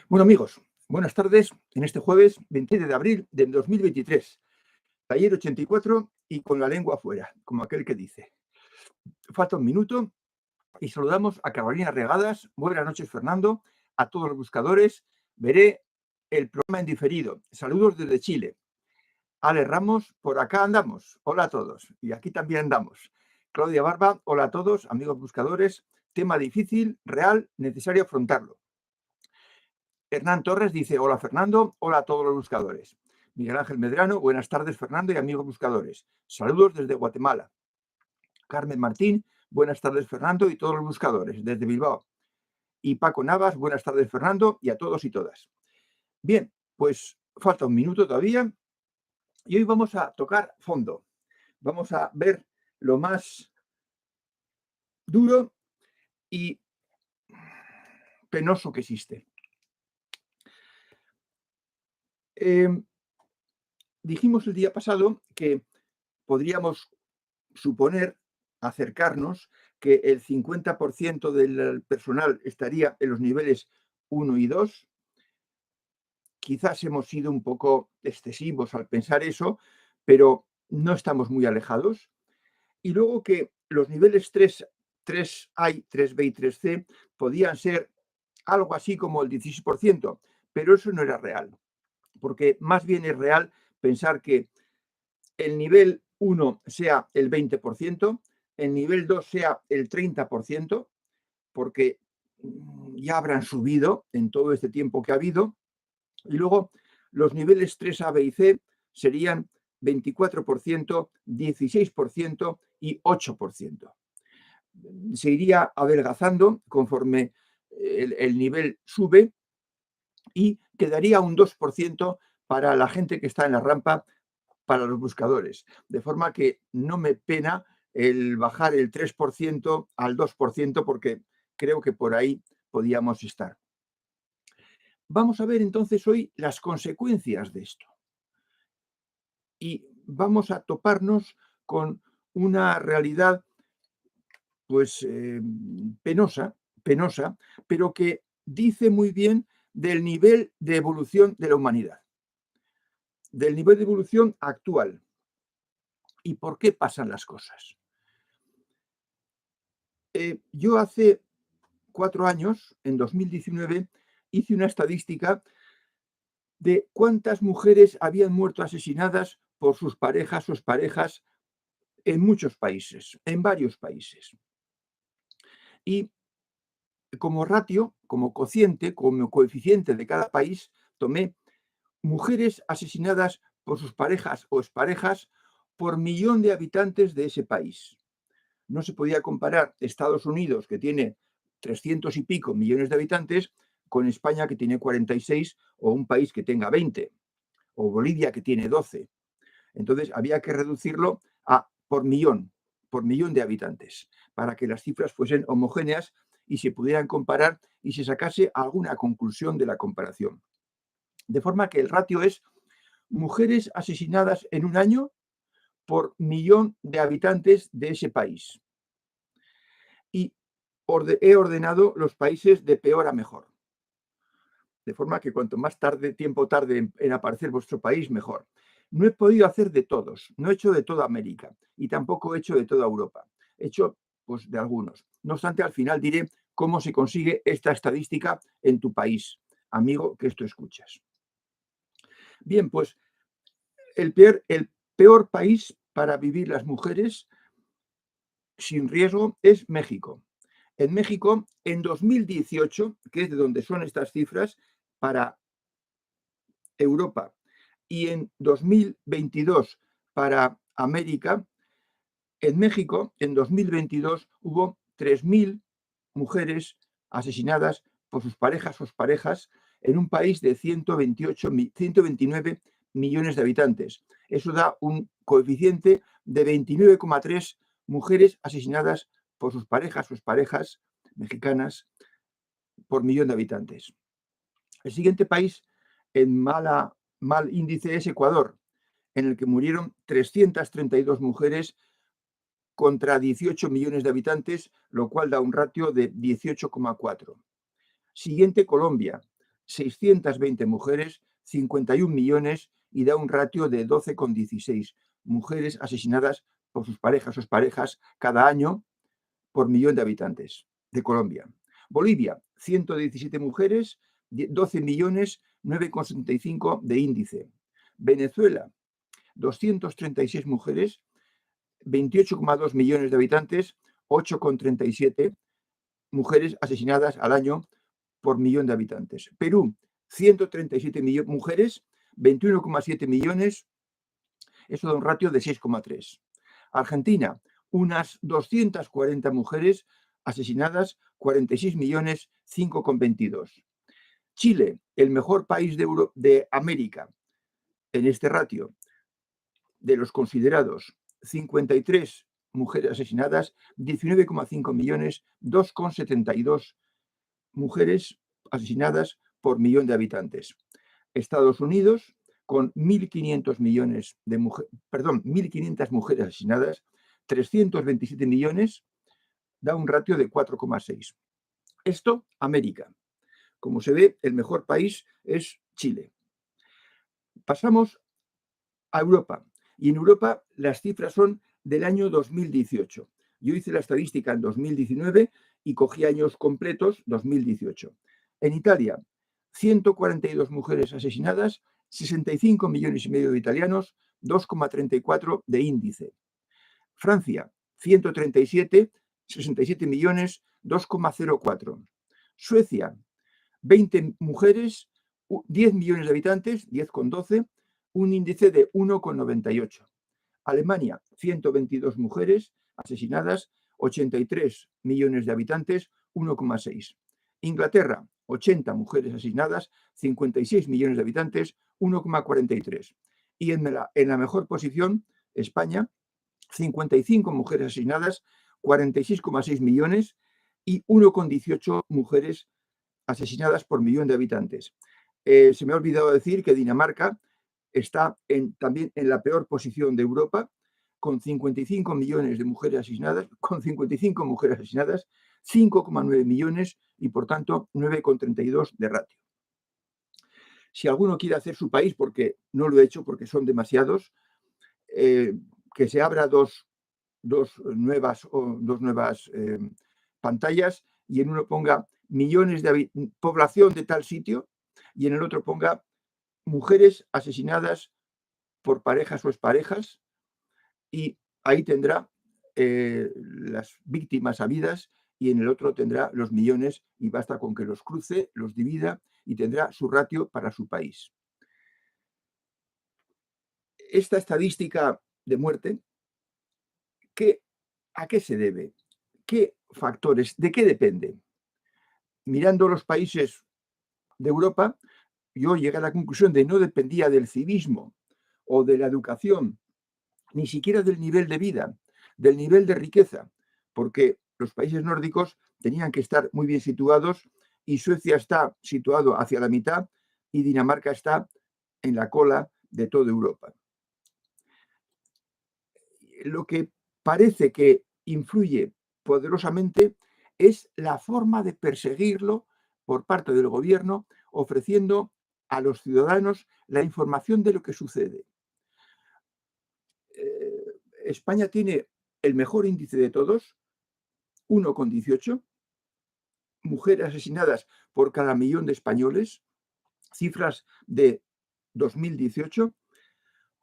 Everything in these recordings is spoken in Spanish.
Bueno, amigos, buenas tardes en este jueves 27 de abril de 2023. Taller 84 y con la lengua afuera, como aquel que dice. Falta un minuto y saludamos a Carolina Regadas. Buenas noches, Fernando. A todos los buscadores. Veré el programa en diferido. Saludos desde Chile. Ale Ramos, por acá andamos. Hola a todos. Y aquí también andamos. Claudia Barba, hola a todos, amigos buscadores. Tema difícil, real, necesario afrontarlo. Hernán Torres dice, hola Fernando, hola a todos los buscadores. Miguel Ángel Medrano, buenas tardes Fernando y amigos buscadores. Saludos desde Guatemala. Carmen Martín, buenas tardes Fernando y todos los buscadores desde Bilbao. Y Paco Navas, buenas tardes Fernando y a todos y todas. Bien, pues falta un minuto todavía y hoy vamos a tocar fondo. Vamos a ver lo más duro y penoso que existe. Dijimos el día pasado que podríamos suponer, acercarnos, que el 50% del personal estaría en los niveles 1 y 2. Quizás hemos sido un poco excesivos al pensar eso, pero no estamos muy alejados. Y luego que los niveles 3A, 3B y 3C podían ser algo así como el 16%, pero eso no era real, porque más bien es real pensar que el nivel 1 sea el 20%, el nivel 2 sea el 30%, porque ya habrán subido en todo este tiempo que ha habido, y luego los niveles 3A, B y C serían 24%, 16% y 8%. Se iría adelgazando conforme el nivel sube y quedaría un 2% para la gente que está en la rampa, para los buscadores. De forma que no me pena el bajar el 3% al 2% porque creo que por ahí podíamos estar. Vamos a ver entonces hoy las consecuencias de esto. Y vamos a toparnos con una realidad pues penosa, pero que dice muy bien del nivel de evolución de la humanidad, del nivel de evolución actual. ¿Y por qué pasan las cosas? Yo hace 4 años, en 2019, hice una estadística de cuántas mujeres habían muerto asesinadas por sus parejas o exparejas en muchos países, en varios países. Y como ratio, como cociente, como coeficiente de cada país, tomé mujeres asesinadas por sus parejas o exparejas por millón de habitantes de ese país. No se podía comparar Estados Unidos, que tiene 300 y pico millones de habitantes, con España, que tiene 46, o un país que tenga 20, o Bolivia, que tiene 12. Entonces, había que reducirlo a por millón de habitantes, para que las cifras fuesen homogéneas y se pudieran comparar y se sacase alguna conclusión de la comparación. De forma que el ratio es mujeres asesinadas en un año por millón de habitantes de ese país. Y he ordenado los países de peor a mejor. De forma que cuanto más tiempo tarde en aparecer vuestro país, mejor. No he podido hacer de todos, no he hecho de toda América y tampoco he hecho de toda Europa. He hecho pues de algunos. No obstante, al final diré cómo se consigue esta estadística en tu país, amigo, que esto escuchas. Bien, pues el peor país para vivir las mujeres sin riesgo es México. En México, en 2018, que es de donde son estas cifras, para Europa, y en 2022 para América, en México, en 2022, hubo 3.000 mujeres asesinadas por sus parejas o exparejas en un país de 129 millones de habitantes. Eso da un coeficiente de 29,3 mujeres asesinadas por sus parejas o exparejas mexicanas por millón de habitantes. El siguiente país en mal índice es Ecuador, en el que murieron 332 mujeres contra 18 millones de habitantes, lo cual da un ratio de 18,4. Siguiente, Colombia, 620 mujeres, 51 millones y da un ratio de 12,16 mujeres asesinadas por sus parejas o parejas cada año por millón de habitantes de Colombia. Bolivia, 117 mujeres, 12 millones, 9,75 de índice. Venezuela, 236 mujeres, 28,2 millones de habitantes, 8,37 mujeres asesinadas al año por millón de habitantes. Perú, 137 mujeres, 21,7 millones, eso da un ratio de 6,3. Argentina, unas 240 mujeres asesinadas, 46 millones, 5,22. Chile, el mejor país de América en este ratio, de los considerados, 53 mujeres asesinadas, 19,5 millones, 2,72 mujeres asesinadas por millón de habitantes. Estados Unidos, con 1.500 millones de mujeres, 1.500 mujeres asesinadas, 327 millones, da un ratio de 4,6. Esto, América. Como se ve, el mejor país es Chile. Pasamos a Europa. Y en Europa las cifras son del año 2018. Yo hice la estadística en 2019 y cogí años completos 2018. En Italia, 142 mujeres asesinadas, 65 millones y medio de italianos, 2,34 de índice. Francia, 137, 67 millones, 2,04. Suecia, 20 mujeres, 10 millones de habitantes, 10,12, un índice de 1,98. Alemania, 122 mujeres asesinadas, 83 millones de habitantes, 1,6. Inglaterra, 80 mujeres asesinadas, 56 millones de habitantes, 1,43. Y en la mejor posición, España, 55 mujeres asesinadas, 46,6 millones y 1,18 mujeres asesinadas por millón de habitantes. Se me ha olvidado decir que Dinamarca está también en la peor posición de Europa, con 55 millones de mujeres asesinadas, 5,9 millones y por tanto 9,32 de ratio. Si alguno quiere hacer su país, porque no lo he hecho porque son demasiados, que se abra dos nuevas pantallas y en uno ponga millones de población de tal sitio y en el otro ponga mujeres asesinadas por parejas o exparejas y ahí tendrá las víctimas habidas y en el otro tendrá los millones y basta con que los cruce, los divida y tendrá su ratio para su país. Esta estadística de muerte, ¿a qué se debe? ¿Qué factores? ¿De qué depende? Mirando los países de Europa, yo llegué a la conclusión de no dependía del civismo o de la educación, ni siquiera del nivel de vida, del nivel de riqueza, porque los países nórdicos tenían que estar muy bien situados y Suecia está situado hacia la mitad y Dinamarca está en la cola de toda Europa. Lo que parece que influye poderosamente es la forma de perseguirlo por parte del gobierno, ofreciendo a los ciudadanos la información de lo que sucede. España tiene el mejor índice de todos, 1,18, mujeres asesinadas por cada millón de españoles, cifras de 2018,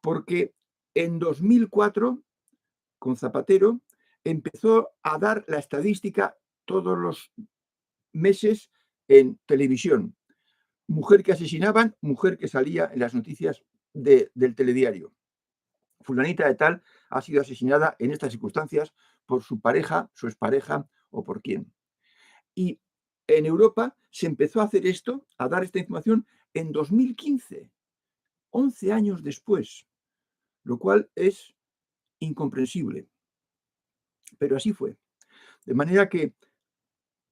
porque en 2004, con Zapatero, empezó a dar la estadística todos los meses en televisión. Mujer que asesinaban, mujer que salía en las noticias del telediario. Fulanita de tal ha sido asesinada en estas circunstancias por su pareja, su expareja o por quién. Y en Europa se empezó a hacer esto, a dar esta información en 2015, 11 años después, lo cual es incomprensible. Pero así fue. De manera que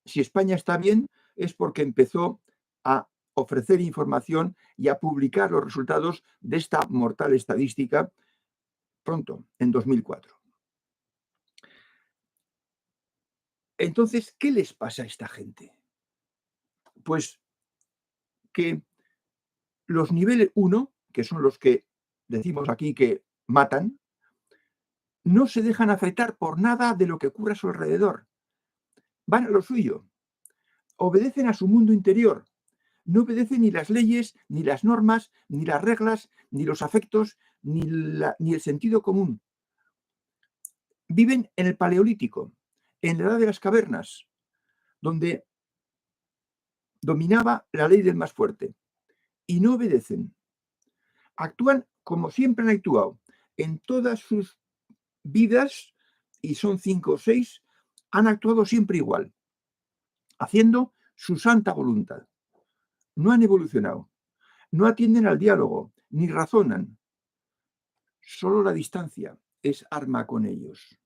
si España está bien es porque empezó a ofrecer información y a publicar los resultados de esta mortal estadística pronto, en 2004. Entonces, ¿qué les pasa a esta gente? Pues que los niveles 1, que son los que decimos aquí que matan, no se dejan afectar por nada de lo que ocurre a su alrededor. Van a lo suyo, obedecen a su mundo interior, no obedecen ni las leyes, ni las normas, ni las reglas, ni los afectos, ni el sentido común. Viven en el Paleolítico, en la edad de las cavernas, donde dominaba la ley del más fuerte, y no obedecen. Actúan como siempre han actuado en todas sus vidas, y son 5 o 6, han actuado siempre igual, haciendo su santa voluntad. No han evolucionado, no atienden al diálogo, ni razonan. Solo la distancia es arma con ellos.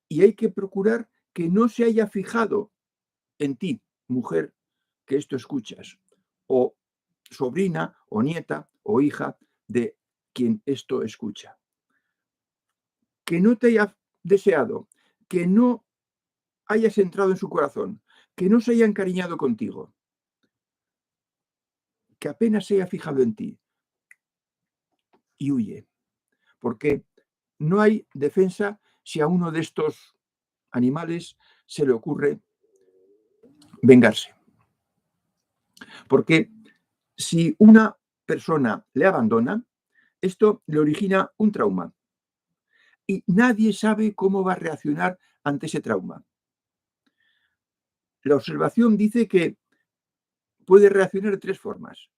Y hay que procurar que no se haya fijado en ti, mujer, que esto escuchas, o sobrina, o nieta, o hija de quien esto escucha. Que no te haya deseado, que no hayas entrado en su corazón, que no se haya encariñado contigo, que apenas se haya fijado en ti, y huye, porque no hay defensa si a uno de estos animales se le ocurre vengarse. Porque si una persona le abandona, esto le origina un trauma y nadie sabe cómo va a reaccionar ante ese trauma. La observación dice que puede reaccionar de 3 formas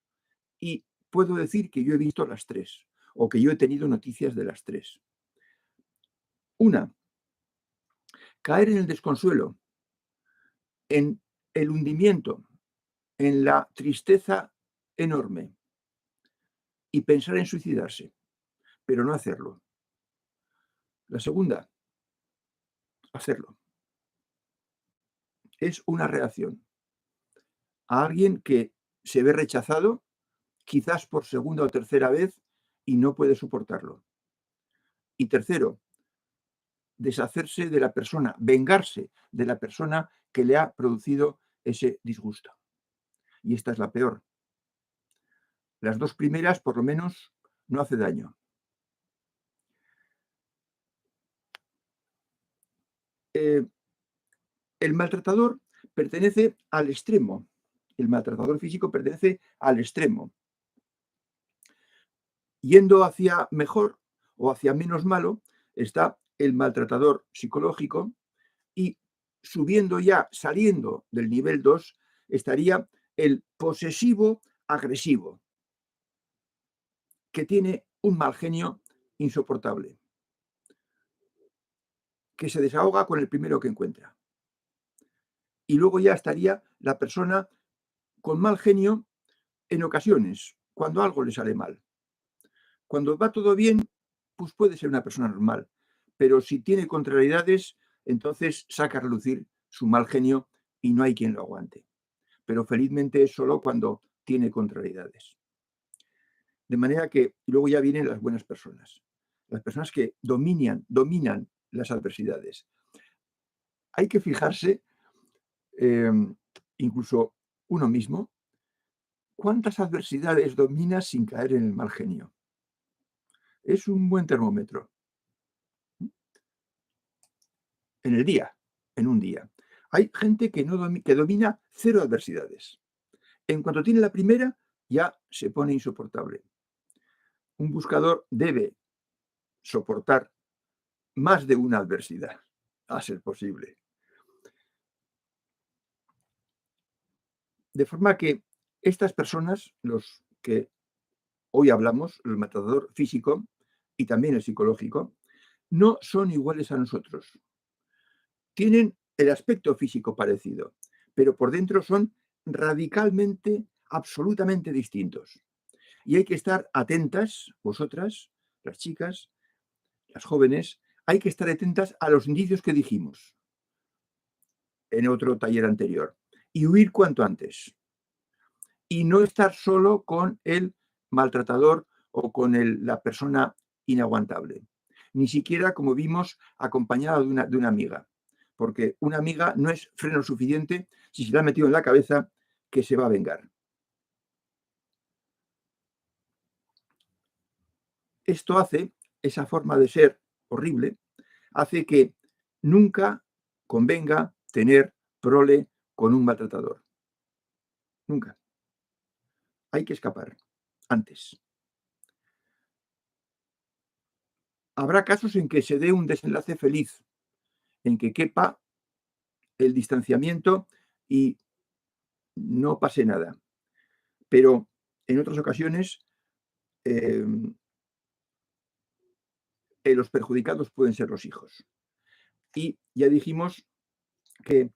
y puedo decir que yo he visto las 3 o que yo he tenido noticias de las 3. Una, caer en el desconsuelo, en el hundimiento, en la tristeza enorme y pensar en suicidarse, pero no hacerlo. La segunda, hacerlo. Es una reacción a alguien que se ve rechazado, quizás por segunda o tercera vez, y no puede soportarlo. Y tercero, deshacerse de la persona, vengarse de la persona que le ha producido ese disgusto. Y esta es la peor. Las 2 primeras, por lo menos, no hace daño. El maltratador pertenece al extremo. El maltratador físico pertenece al extremo. Yendo hacia mejor o hacia menos malo está el maltratador psicológico y subiendo ya, saliendo del nivel 2, estaría el posesivo agresivo, que tiene un mal genio insoportable, que se desahoga con el primero que encuentra. Y luego ya estaría la persona con mal genio en ocasiones, cuando algo le sale mal. Cuando va todo bien, pues puede ser una persona normal, pero si tiene contrariedades, entonces saca a relucir su mal genio y no hay quien lo aguante. Pero felizmente es solo cuando tiene contrariedades. De manera que luego ya vienen las buenas personas que dominan las adversidades. Hay que fijarse, incluso uno mismo, cuántas adversidades domina sin caer en el mal genio. Es un buen termómetro. En el día, en un día. Hay gente que domina 0 adversidades. En cuanto tiene la primera, ya se pone insoportable. Un buscador debe soportar más de una adversidad, a ser posible. De forma que estas personas, los que hoy hablamos, el matador físico y también el psicológico, no son iguales a nosotros. Tienen el aspecto físico parecido, pero por dentro son radicalmente, absolutamente distintos. Y hay que estar atentas, vosotras, las chicas, las jóvenes, hay que estar atentas a los indicios que dijimos en otro taller anterior y huir cuanto antes. Y no estar solo con el maltratador o con la persona inaguantable. Ni siquiera, como vimos, acompañada de una amiga. Porque una amiga no es freno suficiente si se le ha metido en la cabeza que se va a vengar. Esto hace, esa forma de ser horrible, hace que nunca convenga tener prole con un maltratador. Nunca. Hay que escapar antes. Habrá casos en que se dé un desenlace feliz, en que quepa el distanciamiento y no pase nada. Pero en otras ocasiones eh, los perjudicados pueden ser los hijos. Y ya dijimos que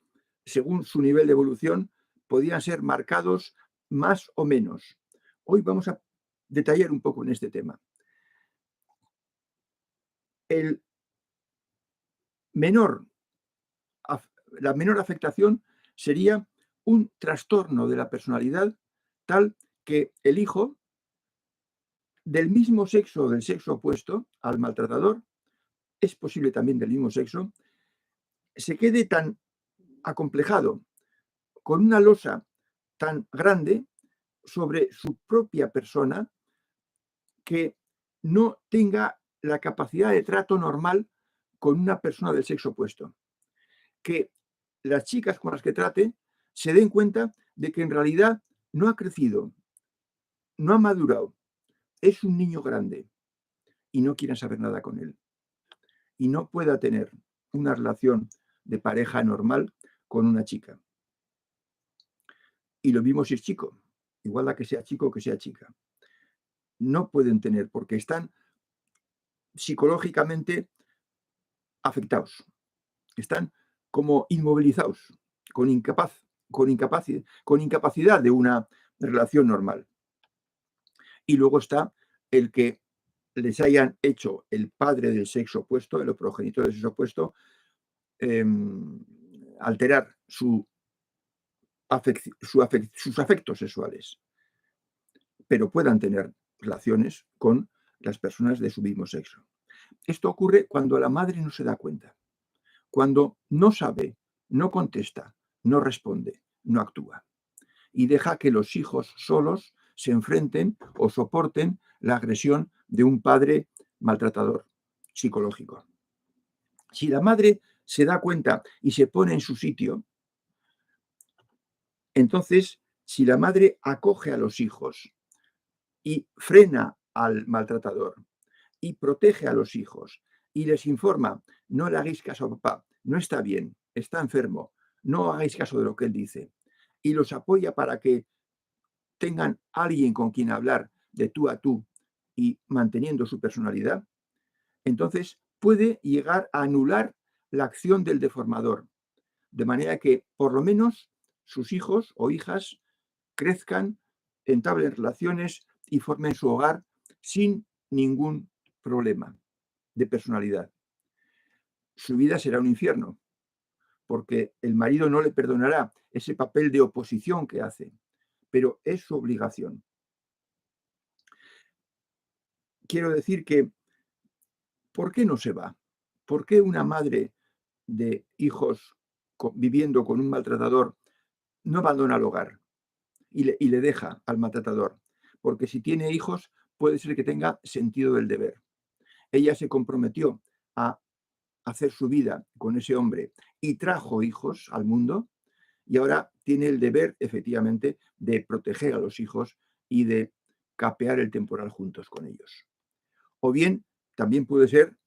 según su nivel de evolución podían ser marcados más o menos. Hoy vamos a detallar un poco en este tema. El menor, la menor afectación sería un trastorno de la personalidad tal que el hijo del mismo sexo o del sexo opuesto al maltratador, es posible también del mismo sexo, se quede tan acomplejado, con una losa tan grande sobre su propia persona, que no tenga la capacidad de trato normal con una persona del sexo opuesto. Que las chicas con las que trate se den cuenta de que en realidad no ha crecido, no ha madurado, es un niño grande y no quieran saber nada con él. Y no pueda tener una relación de pareja normal con una chica. Y lo mismo si es chico, igual a que sea chico o que sea chica. No pueden tener porque están psicológicamente afectados, están como inmovilizados, con incapacidad de una relación normal. Y luego está el que les hayan hecho el padre del sexo opuesto, el progenitor del sexo opuesto, alterar sus afectos sexuales, pero puedan tener relaciones con las personas de su mismo sexo. Esto ocurre cuando la madre no se da cuenta, cuando no sabe, no contesta, no responde, no actúa y deja que los hijos solos se enfrenten o soporten la agresión de un padre maltratador psicológico. Si la madre se da cuenta y se pone en su sitio, entonces, si la madre acoge a los hijos y frena al maltratador y protege a los hijos y les informa, no le hagáis caso a papá, no está bien, está enfermo, no hagáis caso de lo que él dice, y los apoya para que tengan alguien con quien hablar de tú a tú y manteniendo su personalidad, entonces puede llegar a anular la acción del deformador, de manera que por lo menos sus hijos o hijas crezcan, entablen relaciones y formen su hogar sin ningún problema de personalidad. Su vida será un infierno, porque el marido no le perdonará ese papel de oposición que hace, pero es su obligación. Quiero decir que, ¿por qué no se va? ¿Por qué una madre de hijos viviendo con un maltratador no abandona el hogar y le deja al maltratador? Porque si tiene hijos, puede ser que tenga sentido del deber. Ella se comprometió a hacer su vida con ese hombre y trajo hijos al mundo y ahora tiene el deber, efectivamente, de proteger a los hijos y de capear el temporal juntos con ellos. O bien, también puede ser,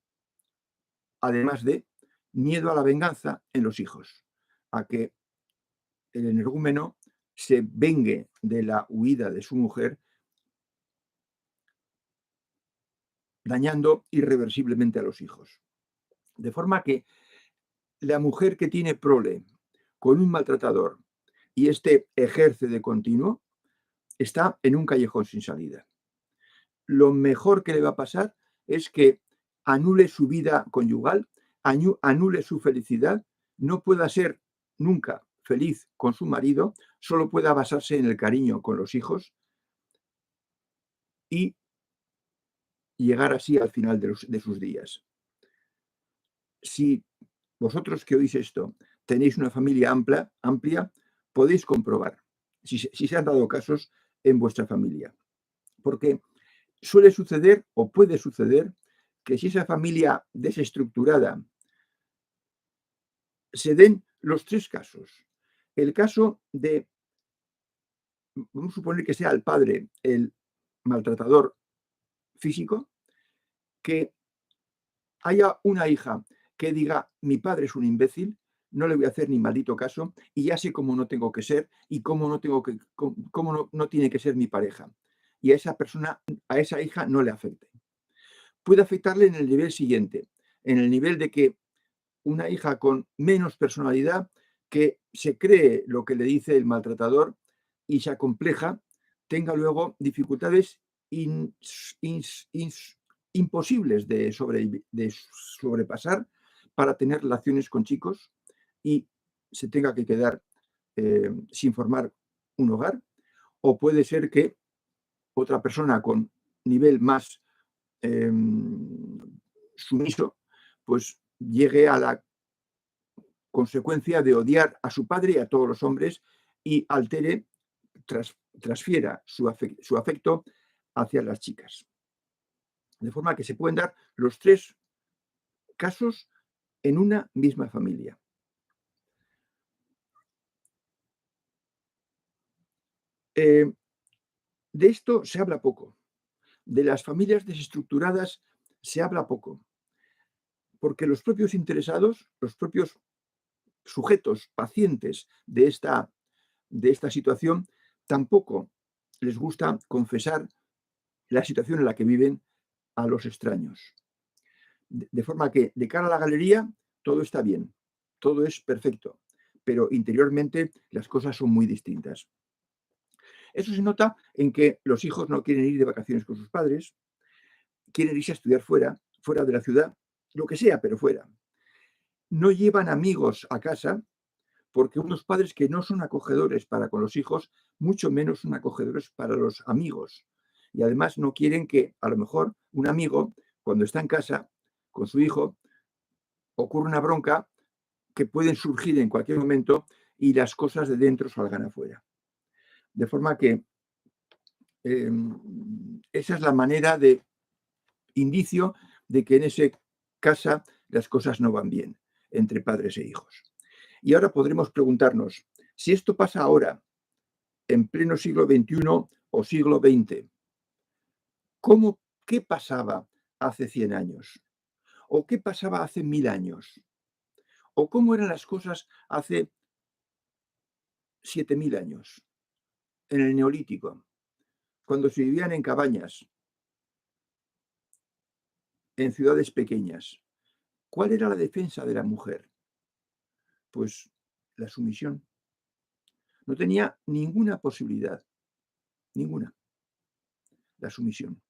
además de miedo a la venganza en los hijos, a que el energúmeno se vengue de la huida de su mujer, dañando irreversiblemente a los hijos. De forma que la mujer que tiene prole con un maltratador y este ejerce de continuo, está en un callejón sin salida. Lo mejor que le va a pasar es que anule su vida conyugal, anule su felicidad, no pueda ser nunca feliz con su marido, solo pueda basarse en el cariño con los hijos y llegar así al final de sus días. Si vosotros que oís esto tenéis una familia amplia, podéis comprobar si se han dado casos en vuestra familia. Porque suele suceder o puede suceder que si esa familia desestructurada se den los tres casos. El caso de, vamos a suponer que sea el padre el maltratador físico, que haya una hija que diga, mi padre es un imbécil, no le voy a hacer ni maldito caso y ya sé cómo no tengo que ser y cómo no tengo que, cómo no tiene que ser mi pareja. Y a esa persona, a esa hija no le afecte. Puede afectarle en el nivel siguiente, en el nivel de que una hija con menos personalidad, que se cree lo que le dice el maltratador y se acompleja, tenga luego dificultades imposibles de sobrepasar para tener relaciones con chicos y se tenga que quedar sin formar un hogar. O puede ser que otra persona con nivel más sumiso, pues llegue a la consecuencia de odiar a su padre y a todos los hombres y altere, transfiera su afecto hacia las chicas. De forma que se pueden dar los tres casos en una misma familia. De esto se habla poco. De las familias desestructuradas se habla poco, porque los propios interesados, los propios sujetos, pacientes de esta situación, tampoco les gusta confesar la situación en la que viven a los extraños. De forma que de cara a la galería todo está bien, todo es perfecto, pero interiormente las cosas son muy distintas. Eso se nota en que los hijos no quieren ir de vacaciones con sus padres, quieren irse a estudiar fuera, fuera de la ciudad, lo que sea, pero fuera. No llevan amigos a casa porque unos padres que no son acogedores para con los hijos, mucho menos son acogedores para los amigos. Y además no quieren que a lo mejor un amigo, cuando está en casa con su hijo, ocurre una bronca que pueden surgir en cualquier momento y las cosas de dentro salgan afuera. De forma que esa es la manera de indicio de que en esa casa las cosas no van bien entre padres e hijos. Y ahora podremos preguntarnos, si esto pasa ahora, en pleno siglo XXI o siglo XX, ¿qué pasaba hace 100 años? ¿O qué pasaba hace 1000 años? ¿O cómo eran las cosas hace 7000 años, en el Neolítico, cuando se vivían en cabañas, en ciudades pequeñas? ¿Cuál era la defensa de la mujer? Pues la sumisión. No tenía ninguna posibilidad, ninguna, la sumisión.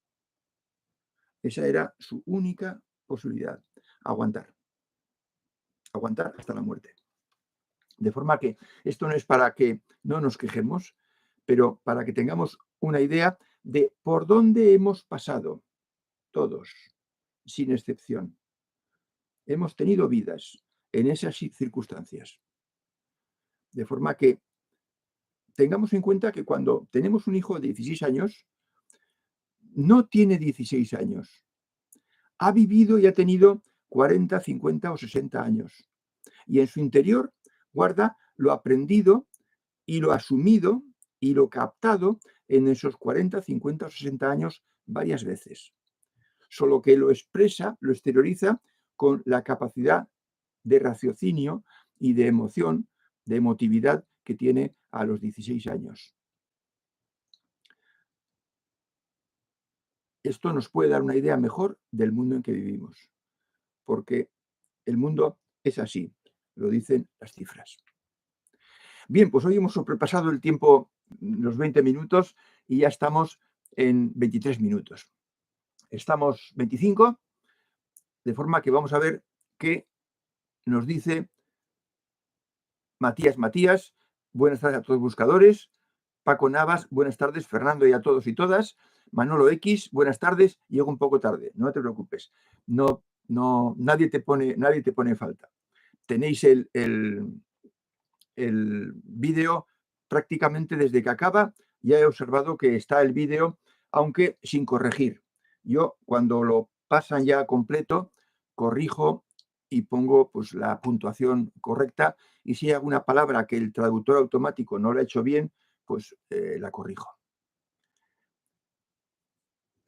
Esa era su única posibilidad, aguantar, aguantar hasta la muerte. De forma que esto no es para que no nos quejemos, pero para que tengamos una idea de por dónde hemos pasado todos, sin excepción. Hemos tenido vidas en esas circunstancias. De forma que tengamos en cuenta que cuando tenemos un hijo de 16 años, no tiene 16 años. Ha vivido y ha tenido 40, 50 o 60 años. Y en su interior guarda lo aprendido y lo asumido y lo captado en esos 40, 50 o 60 años varias veces. Solo que lo expresa, lo exterioriza con la capacidad de raciocinio y de emoción, de emotividad que tiene a los 16 años. Esto nos puede dar una idea mejor del mundo en que vivimos, porque el mundo es así, lo dicen las cifras. Bien, pues hoy hemos sobrepasado el tiempo, los 20 minutos, y ya estamos en 23 minutos. Estamos 25, de forma que vamos a ver qué nos dice Matías. Buenas tardes a todos buscadores. Paco Navas, buenas tardes. Fernando y a todos y todas. Manolo X, buenas tardes. Llego un poco tarde, no te preocupes. Nadie te pone falta. Tenéis el vídeo prácticamente desde que acaba. Ya he observado que está el vídeo aunque sin corregir. Yo, cuando lo pasan ya completo, corrijo y pongo pues la puntuación correcta, y si hay alguna palabra que el traductor automático no la ha hecho bien, pues la corrijo.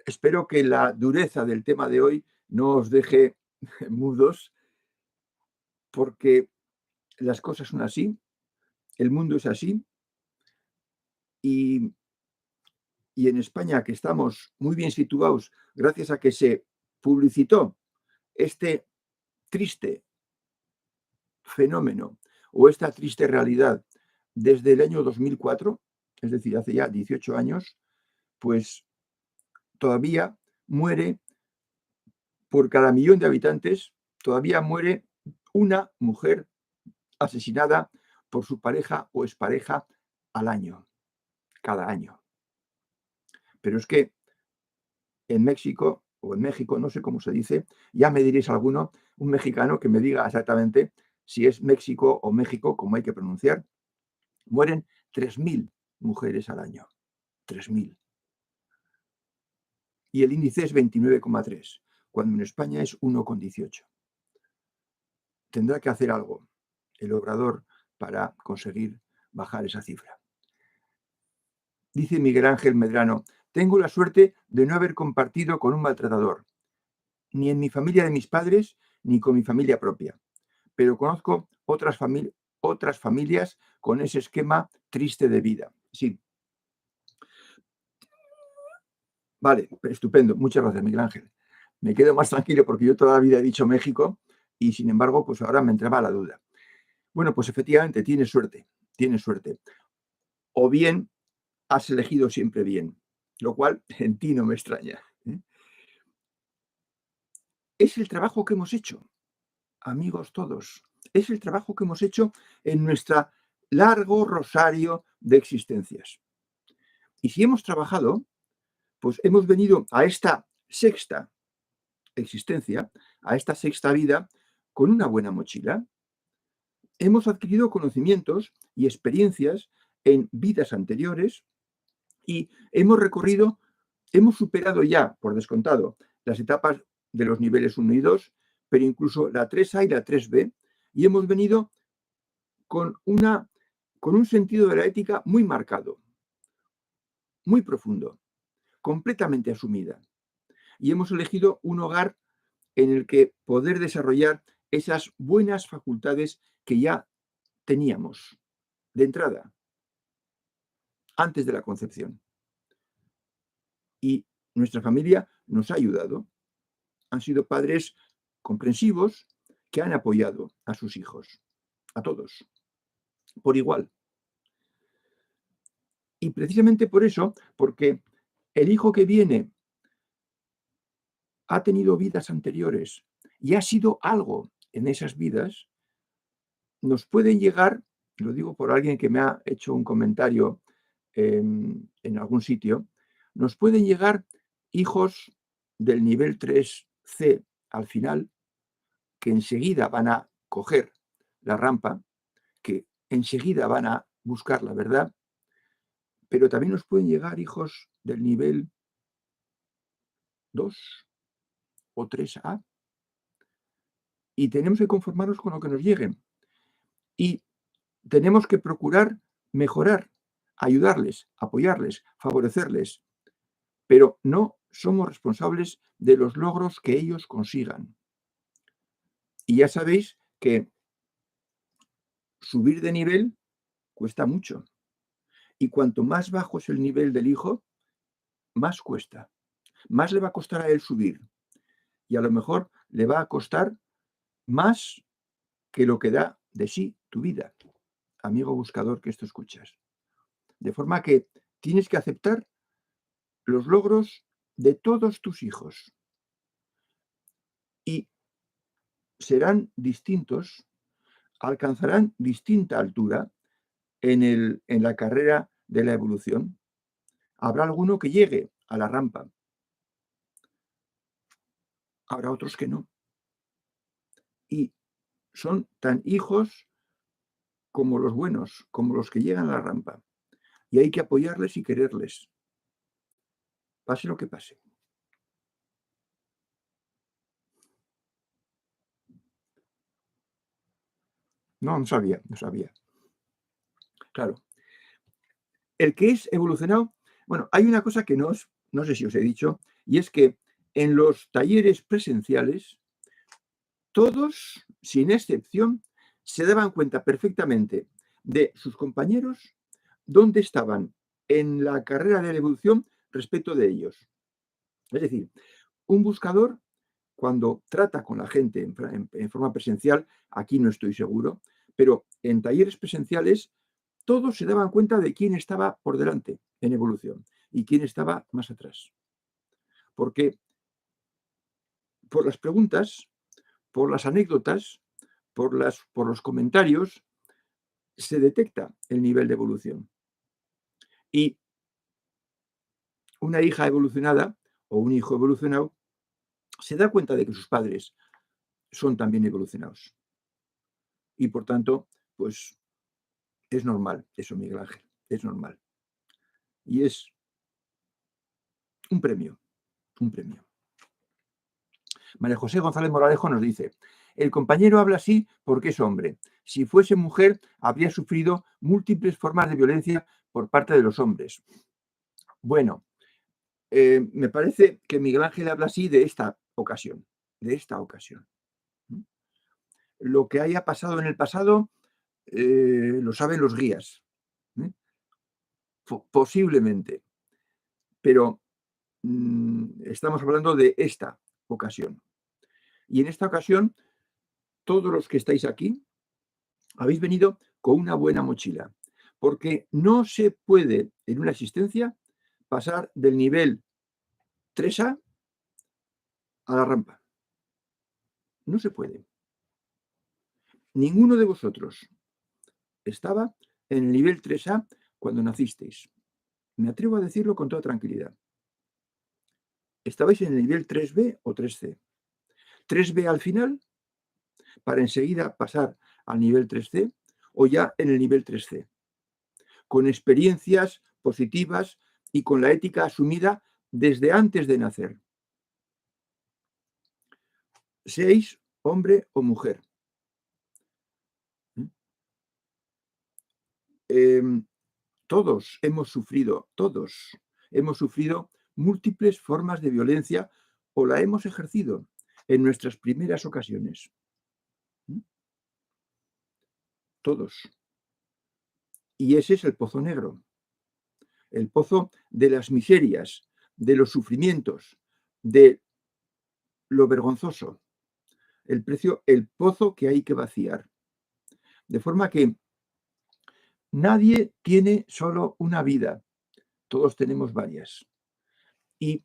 Espero que la dureza del tema de hoy no os deje mudos, porque las cosas son así, el mundo es así, y, y en España, que estamos muy bien situados gracias a que se publicitó este triste fenómeno o esta triste realidad desde el año 2004, es decir, hace ya 18 años, pues todavía muere, por cada millón de habitantes, todavía muere una mujer asesinada por su pareja o expareja al año, cada año. Pero es que en México o en México, no sé cómo se dice, ya me diréis alguno, un mexicano que me diga exactamente si es México o México, como hay que pronunciar, mueren 3.000 mujeres al año. 3.000. Y el índice es 29,3, cuando en España es 1,18. Tendrá que hacer algo el obrador para conseguir bajar esa cifra. Dice Miguel Ángel Medrano: tengo la suerte de no haber compartido con un maltratador, ni en mi familia de mis padres, ni con mi familia propia. Pero conozco otras familias con ese esquema triste de vida. Sí. Vale, estupendo. Muchas gracias, Miguel Ángel. Me quedo más tranquilo porque yo toda la vida he dicho México y, sin embargo, pues ahora me entraba la duda. Bueno, pues efectivamente, tienes suerte, tienes suerte. O bien has elegido siempre bien, lo cual en ti no me extraña, ¿eh? Es el trabajo que hemos hecho, amigos todos. Es el trabajo que hemos hecho en nuestro largo rosario de existencias. Y si hemos trabajado, pues hemos venido a esta sexta existencia, a esta sexta vida, con una buena mochila. Hemos adquirido conocimientos y experiencias en vidas anteriores y hemos superado ya, por descontado, las etapas de los niveles 1 y 2, pero incluso la 3A y la 3B, y hemos venido con un sentido de la ética muy marcado, muy profundo, completamente asumida. Y hemos elegido un hogar en el que poder desarrollar esas buenas facultades que ya teníamos de entrada, antes de la concepción. Y nuestra familia nos ha ayudado. Han sido padres comprensivos que han apoyado a sus hijos, a todos, por igual. Y precisamente por eso, porque el hijo que viene ha tenido vidas anteriores y ha sido algo en esas vidas, nos pueden llegar, lo digo por alguien que me ha hecho un comentario en algún sitio, nos pueden llegar hijos del nivel 3C al final, que enseguida van a coger la rampa, que enseguida van a buscar la verdad, pero también nos pueden llegar hijos del nivel 2 o 3A, y tenemos que conformarnos con lo que nos lleguen. Y tenemos que procurar mejorar, ayudarles, apoyarles, favorecerles, pero no somos responsables de los logros que ellos consigan. Y ya sabéis que subir de nivel cuesta mucho. Y cuanto más bajo es el nivel del hijo, más cuesta. Más le va a costar a él subir. Y a lo mejor le va a costar más que lo que da de sí tu vida, amigo buscador que esto escuchas. De forma que tienes que aceptar los logros de todos tus hijos. Y serán distintos, alcanzarán distinta altura en la carrera de la evolución. Habrá alguno que llegue a la rampa, habrá otros que no. Y son tan hijos como los buenos, como los que llegan a la rampa. Y hay que apoyarles y quererles. pase lo que pase. No, no sabía, no sabía. Claro. El que es evolucionado, bueno, hay una cosa que no sé si os he dicho, y es que en los talleres presenciales, todos, sin excepción, se daban cuenta perfectamente de sus compañeros dónde estaban en la carrera de la evolución respecto de ellos. Es decir, un buscador, cuando trata con la gente en forma presencial, aquí no estoy seguro, pero en talleres presenciales todos se daban cuenta de quién estaba por delante en evolución y quién estaba más atrás. Porque por las preguntas, por las anécdotas, por los comentarios, se detecta el nivel de evolución. Y una hija evolucionada o un hijo evolucionado se da cuenta de que sus padres son también evolucionados. Y por tanto, pues es normal eso, Miguel Ángel, es normal. Y es un premio, un premio. María José González Moralejo nos dice, el compañero habla así porque es hombre. Si fuese mujer, habría sufrido múltiples formas de violencia por parte de los hombres. Bueno, me parece que Miguel Ángel habla así de esta ocasión, de esta ocasión. Lo que haya pasado en el pasado lo saben los guías, ¿eh? Posiblemente, pero estamos hablando de esta ocasión. Y en esta ocasión, todos los que estáis aquí habéis venido con una buena mochila, porque no se puede en una existencia pasar del nivel 3A a la rampa. No se puede. Ninguno de vosotros estaba en el nivel 3A cuando nacisteis. Me atrevo a decirlo con toda tranquilidad. Estabais en el nivel 3B o 3C. 3B al final para enseguida pasar al nivel 3C o ya en el nivel 3C, con experiencias positivas y con la ética asumida desde antes de nacer. Seáis hombre o mujer. Todos hemos sufrido múltiples formas de violencia o la hemos ejercido en nuestras primeras ocasiones. Todos. Y ese es el pozo negro, el pozo de las miserias, de los sufrimientos, de lo vergonzoso, el pozo que hay que vaciar. De forma que nadie tiene solo una vida, todos tenemos varias. Y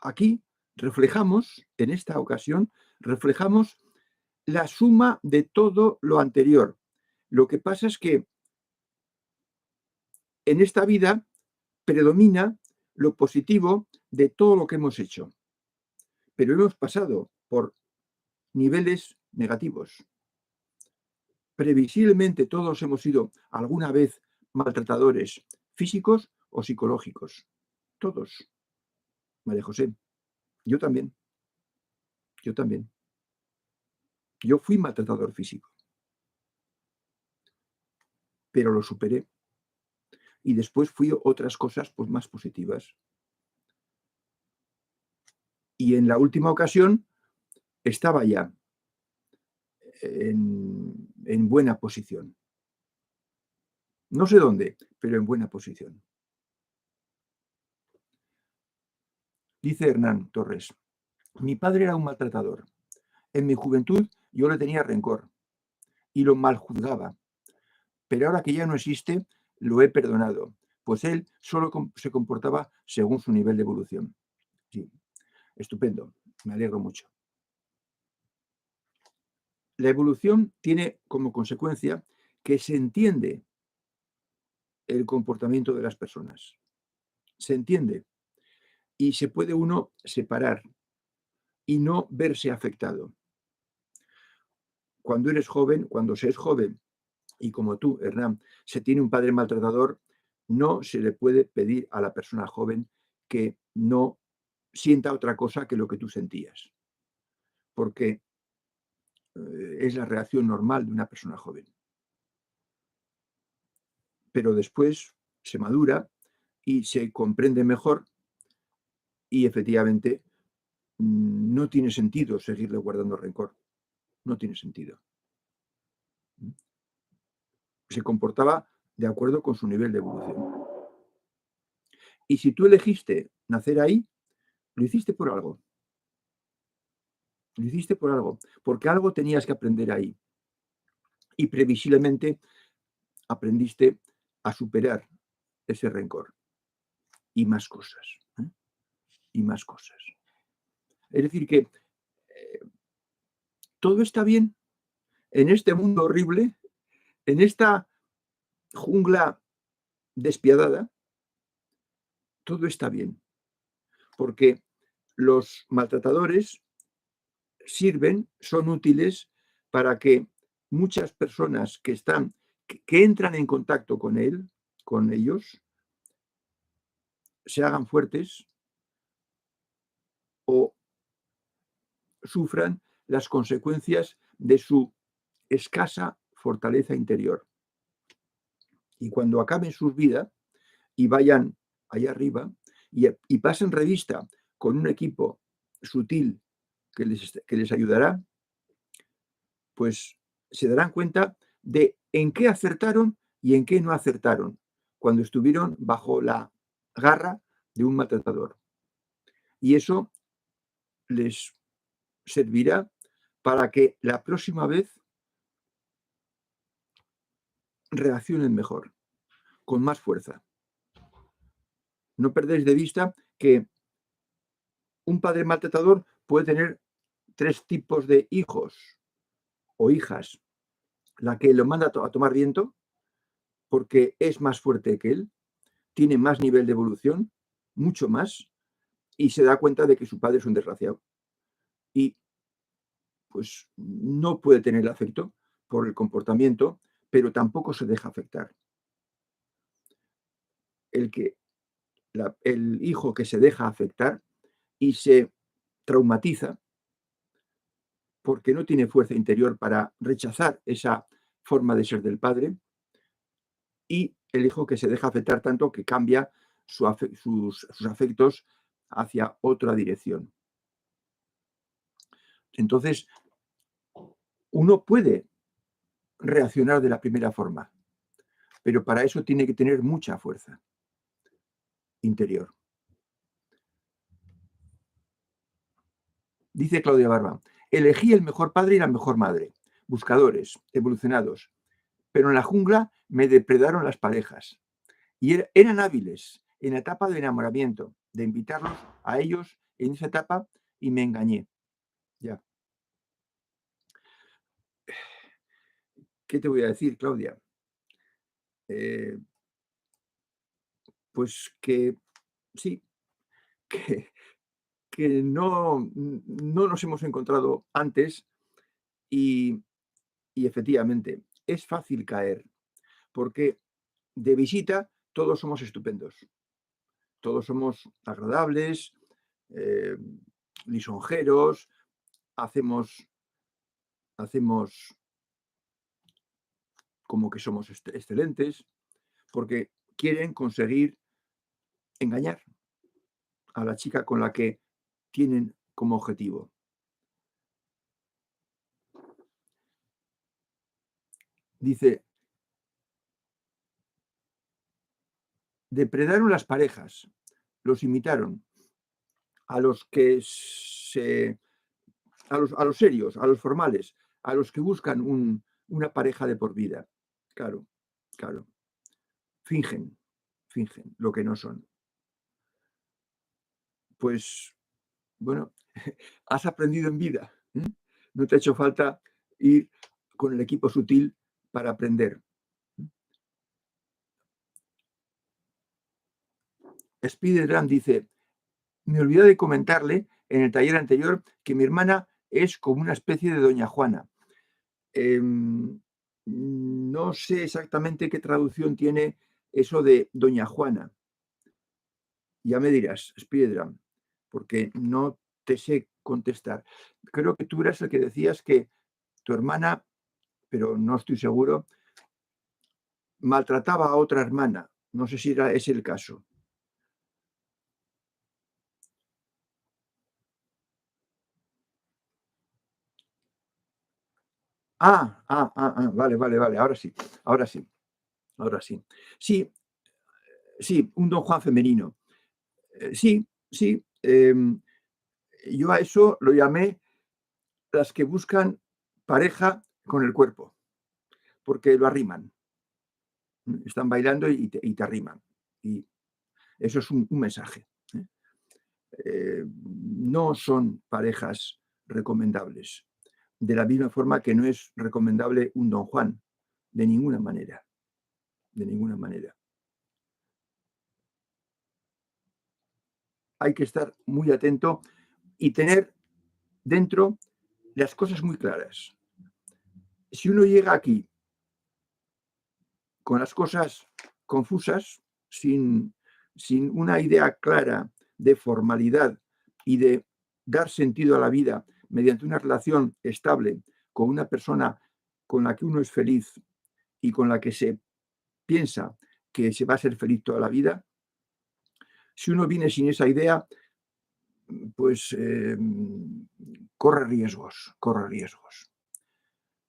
aquí reflejamos, en esta ocasión, reflejamos la suma de todo lo anterior. Lo que pasa es que en esta vida predomina lo positivo de todo lo que hemos hecho, pero hemos pasado por niveles negativos. Previsiblemente todos hemos sido alguna vez maltratadores físicos o psicológicos. Todos. María José, yo también, yo también. Yo fui maltratador físico, pero lo superé. Y después fui otras cosas pues, más positivas. Y en la última ocasión estaba ya en buena posición. No sé dónde, pero en buena posición. Dice Hernán Torres, mi padre era un maltratador. En mi juventud yo le tenía rencor y lo maljuzgaba, pero ahora que ya no existe, lo he perdonado, pues él solo se comportaba según su nivel de evolución. Sí, estupendo, me alegro mucho. La evolución tiene como consecuencia que se entiende el comportamiento de las personas. Se entiende y se puede uno separar y no verse afectado. Cuando eres joven, cuando se es joven, y como tú, Hernán, se tiene un padre maltratador, no se le puede pedir a la persona joven que no sienta otra cosa que lo que tú sentías, porque es la reacción normal de una persona joven. Pero después se madura y se comprende mejor y efectivamente no tiene sentido seguirle guardando rencor. No tiene sentido. Se comportaba de acuerdo con su nivel de evolución. Y si tú elegiste nacer ahí, lo hiciste por algo. Lo hiciste por algo, porque algo tenías que aprender ahí. Y previsiblemente aprendiste a superar ese rencor. Y más cosas. Y más cosas. Es decir, que todo está bien en este mundo horrible, en esta jungla despiadada, todo está bien. Porque los maltratadores sirven, son útiles para que muchas personas que entran en contacto con él, con ellos, se hagan fuertes o sufran las consecuencias de su escasa fortaleza interior. Y cuando acaben sus vidas y vayan allá arriba y pasen revista con un equipo sutil que les ayudará, pues se darán cuenta de en qué acertaron y en qué no acertaron cuando estuvieron bajo la garra de un maltratador. Y eso les servirá para que la próxima vez reaccionen mejor, con más fuerza. No perdéis de vista que un padre maltratador puede tener 3 tipos de hijos o hijas. La que lo manda a tomar viento porque es más fuerte que él, tiene más nivel de evolución, mucho más, y se da cuenta de que su padre es un desgraciado. Y pues no puede tener afecto por el comportamiento, pero tampoco se deja afectar. El hijo que se deja afectar y se traumatiza porque no tiene fuerza interior para rechazar esa forma de ser del padre, y el hijo que se deja afectar tanto que cambia sus afectos hacia otra dirección. Entonces, uno puede reaccionar de la primera forma, pero para eso tiene que tener mucha fuerza interior. Dice Claudia Barba, elegí el mejor padre y la mejor madre, buscadores, evolucionados, pero en la jungla me depredaron las parejas y eran hábiles en la etapa de enamoramiento, de invitarlos a ellos en esa etapa y me engañé. Ya. ¿Qué te voy a decir, Claudia? Pues que sí, que, que no nos hemos encontrado antes y efectivamente es fácil caer, porque de visita todos somos estupendos, todos somos agradables, eh, lisonjeros, hacemos como que somos excelentes, porque quieren conseguir engañar a la chica con la que tienen como objetivo. Dice, depredaron las parejas, los imitaron, a los que a los serios, a los formales, a los que buscan una pareja de por vida. Claro, claro. Fingen lo que no son. Pues, bueno, has aprendido en vida. No te ha hecho falta ir con el equipo sutil para aprender. Spider-Man dice, me olvidé de comentarle en el taller anterior que mi hermana es como una especie de Doña Juana. No sé exactamente qué traducción tiene eso de Doña Juana. Ya me dirás, Spiridram, porque no te sé contestar. Creo que tú eras el que decías que tu hermana, pero no estoy seguro, maltrataba a otra hermana. No sé si era ese el caso. Vale, vale, vale. Ahora sí, ahora sí, ahora sí. Sí, sí, un Don Juan femenino. Sí, sí. Yo a eso lo llamé las que buscan pareja con el cuerpo, porque lo arriman. Están bailando y te arriman. Y eso es un mensaje. ¿Eh? No son parejas recomendables. De la misma forma que no es recomendable un Don Juan. De ninguna manera. De ninguna manera. Hay que estar muy atento y tener dentro las cosas muy claras. Si uno llega aquí con las cosas confusas, sin una idea clara de formalidad y de dar sentido a la vida mediante una relación estable con una persona con la que uno es feliz y con la que se piensa que se va a ser feliz toda la vida, si uno viene sin esa idea, pues corre riesgos, corre riesgos.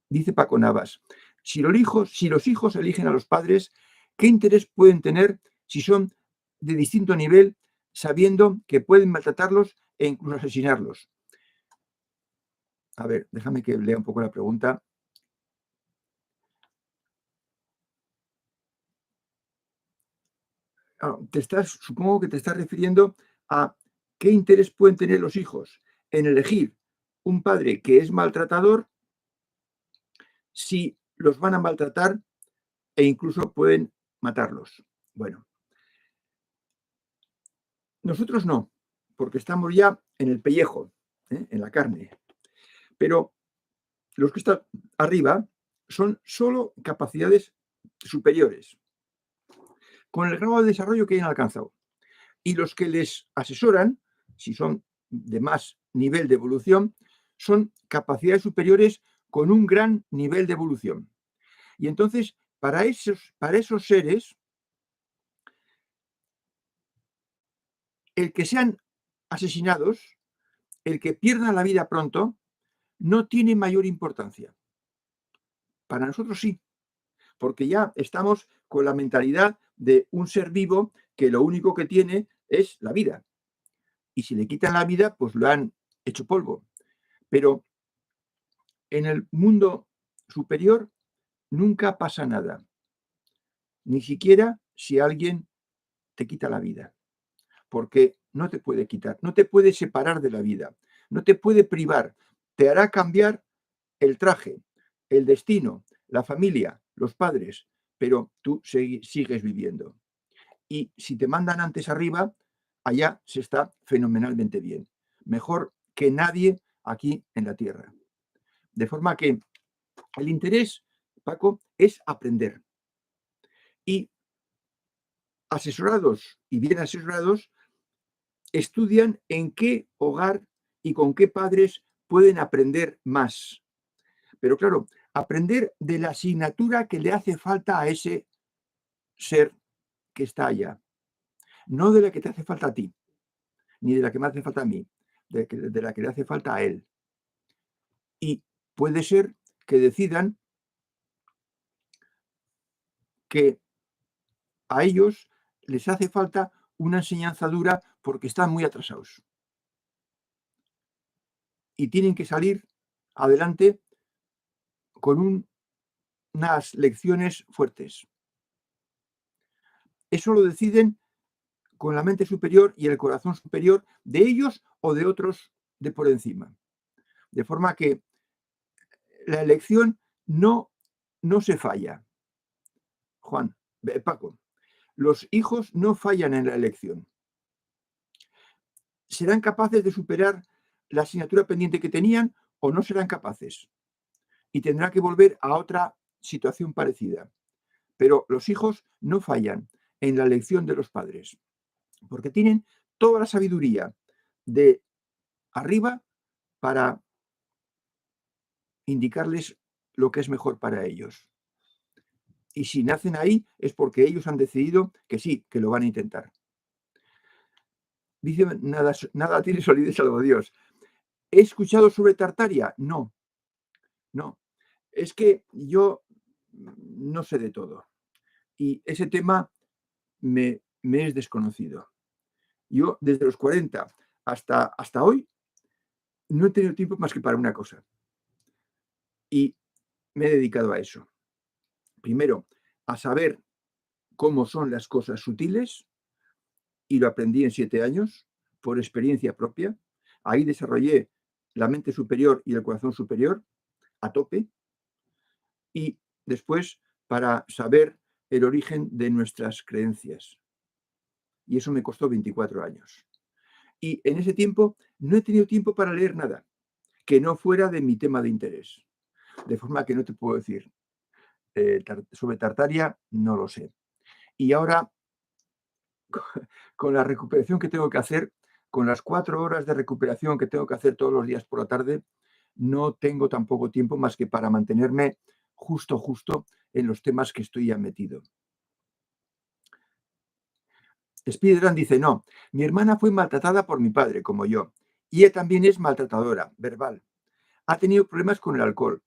Dice Paco Navas, si los hijos eligen a los padres, ¿qué interés pueden tener si son de distinto nivel, sabiendo que pueden maltratarlos e incluso asesinarlos? A ver, déjame que lea un poco la pregunta. Supongo que te estás refiriendo a qué interés pueden tener los hijos en elegir un padre que es maltratador si los van a maltratar e incluso pueden matarlos. Bueno, nosotros no, porque estamos ya en el pellejo, en la carne. Pero los que están arriba son solo capacidades superiores, con el grado de desarrollo que hayan alcanzado. Y los que les asesoran, si son de más nivel de evolución, son capacidades superiores con un gran nivel de evolución. Y entonces, para esos seres, el que sean asesinados, el que pierdan la vida pronto, no tiene mayor importancia. Para nosotros sí, porque ya estamos con la mentalidad de un ser vivo que lo único que tiene es la vida. Y si le quitan la vida, pues lo han hecho polvo. Pero en el mundo superior nunca pasa nada, ni siquiera si alguien te quita la vida, porque no te puede quitar, no te puede separar de la vida, no te puede privar, te hará cambiar el traje, el destino, la familia, los padres, pero tú sigues viviendo. Y si te mandan antes arriba, allá se está fenomenalmente bien. Mejor que nadie aquí en la tierra. De forma que el interés, Paco, es aprender. Y asesorados y bien asesorados, estudian en qué hogar y con qué padres pueden aprender más. Pero claro, aprender de la asignatura que le hace falta a ese ser que está allá, no de la que te hace falta a ti, ni de la que me hace falta a mí, de la que le hace falta a él. Y puede ser que decidan que a ellos les hace falta una enseñanza dura porque están muy atrasados y tienen que salir adelante con unas lecciones fuertes. Eso lo deciden con la mente superior y el corazón superior de ellos o de otros de por encima. De forma que la elección no se falla. Juan, Paco, los hijos no fallan en la elección. ¿Serán capaces de superar la asignatura pendiente que tenían o no serán capaces? Y tendrán que volver a otra situación parecida. Pero los hijos no fallan en la elección de los padres. porque tienen toda la sabiduría de arriba para indicarles lo que es mejor para ellos. Y si nacen ahí es porque ellos han decidido que sí, que lo van a intentar. Dice, nada tiene solidez salvo Dios. ¿He escuchado sobre Tartaria? No, no. Es que yo no sé de todo. Y ese tema me es desconocido. Yo desde los 40 hasta hoy no he tenido tiempo más que para una cosa. Y me he dedicado a eso. Primero, a saber cómo son las cosas sutiles, y lo aprendí en 7 años por experiencia propia. Ahí desarrollé la mente superior y el corazón superior a tope. Y después para saber el origen de nuestras creencias. Y eso me costó 24 años. Y en ese tiempo no he tenido tiempo para leer nada que no fuera de mi tema de interés. De forma que no te puedo decir sobre Tartaria, no lo sé. Y ahora, con la recuperación que tengo que hacer, con las 4 horas de recuperación que tengo que hacer todos los días por la tarde, no tengo tampoco tiempo más que para mantenerme justo en los temas que estoy ya metido. Spiderman dice, no, mi hermana fue maltratada por mi padre, como yo, y ella también es maltratadora, verbal. Ha tenido problemas con el alcohol.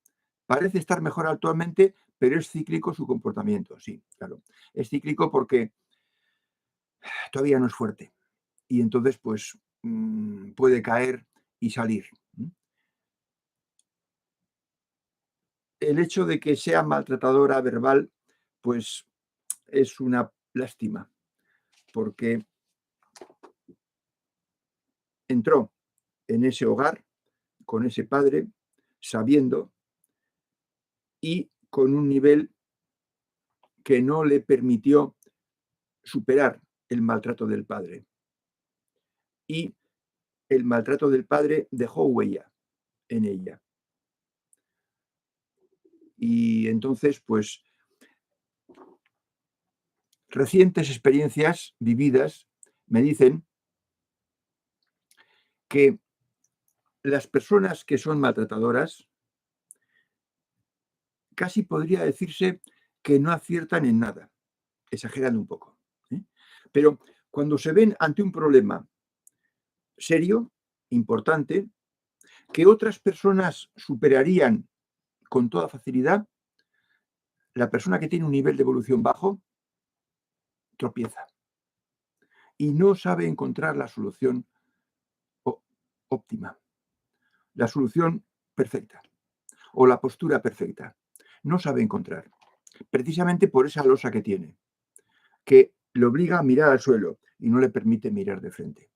Parece estar mejor actualmente, pero es cíclico su comportamiento. Sí, claro. Es cíclico porque todavía no es fuerte. Y entonces, pues, puede caer y salir. El hecho de que sea maltratadora verbal, pues, es una lástima, porque entró en ese hogar con ese padre, sabiendo y con un nivel que no le permitió superar el maltrato del padre. Y el maltrato del padre dejó huella en ella. Y entonces, pues, recientes experiencias vividas me dicen que las personas que son maltratadoras casi podría decirse que no aciertan en nada, exagerando un poco. Pero cuando se ven ante un problema serio, importante, que otras personas superarían con toda facilidad, la persona que tiene un nivel de evolución bajo tropieza y no sabe encontrar la solución óptima, la solución perfecta o la postura perfecta. No sabe encontrar, precisamente por esa losa que tiene, que le obliga a mirar al suelo y no le permite mirar de frente.